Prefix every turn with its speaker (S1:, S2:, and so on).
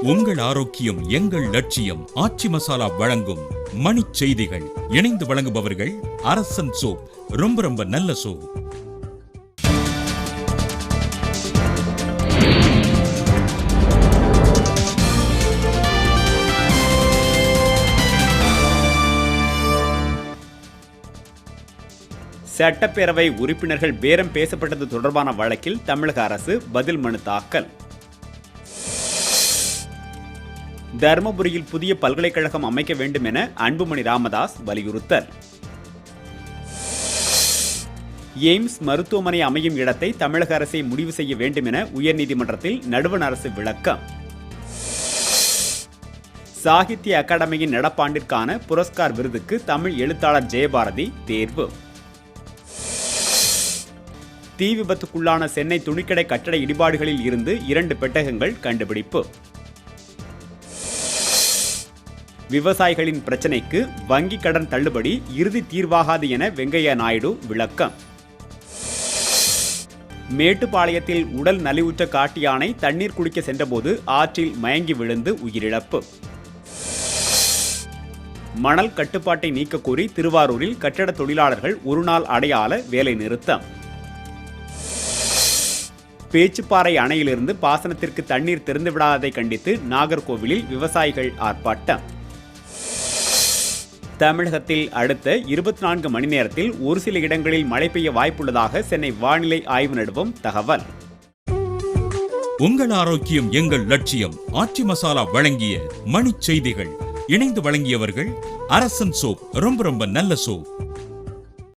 S1: உங்கள் ஆரோக்கியம் எங்கள் லட்சியம். ஆச்சி மசாலா வழங்கும் மணிச் செய்திகள். இணைந்து வழங்குபவர்கள் அரசன் சோப். ரொம்ப ரொம்ப நல்ல சோப்.
S2: சட்டப்பேரவை உறுப்பினர்கள் பேரம் பேசப்பட்டது தொடர்பான வழக்கில் தமிழக அரசு பதில் மனு தாக்கல். தருமபுரியில் புதிய பல்கலைக்கழகம் அமைக்க வேண்டும் என அன்புமணி ராமதாஸ் வலியுறுத்தல். எய்ம்ஸ் மருத்துவமனை அமையும் இடத்தை தமிழக அரசை முடிவு செய்ய வேண்டும் என உயர்நீதிமன்றத்தில் நடுவண் அரசு விளக்கம். சாகித்ய அகாடமியின் நடப்பாண்டிற்கான புரஸ்கார் விருதுக்கு தமிழ் எழுத்தாளர் ஜெயபாரதி தேர்வு. தீ விபத்துக்குள்ளான சென்னை துணிக்கடை கட்டட இடிபாடுகளில் இருந்து 2 பெட்டகங்கள் கண்டுபிடிப்பு. விவசாயிகளின் பிரச்சினைக்கு வங்கி கடன் தள்ளுபடி இறுதி தீர்வாகாது என வெங்கையா நாயுடு விளக்கம். மேட்டுப்பாளையத்தில் உடல் நலிவுற்ற காட்டு யானை தண்ணீர் குடிக்க சென்றபோது ஆற்றில் மயங்கி விழுந்து உயிரிழப்பு. மணல் கட்டுப்பாட்டை நீக்க கோரி திருவாரூரில் கட்டட தொழிலாளர்கள் ஒருநாள் அடையாள வேலை நிறுத்தம். பேச்சுப்பாறை அணையிலிருந்து பாசனத்திற்கு தண்ணீர் திறந்துவிடாததை கண்டித்து நாகர்கோவிலில் விவசாயிகள் ஆர்ப்பாட்டம். தமிழகத்தில் அடுத்த 24 மணி நேரத்தில் ஒரு சில இடங்களில் மழை பெய்ய வாய்ப்புள்ளதாக சென்னை வானிலை ஆய்வு நிறுவனம் தகவல்.
S1: உங்கள் ஆரோக்கியம் எங்கள் லட்சியம். ஆச்சி மசாலா வழங்கிய மணிச் செய்திகள். இணைந்து வழங்கியவர்கள் அரசன் சோப். ரொம்ப ரொம்ப நல்ல சோப்.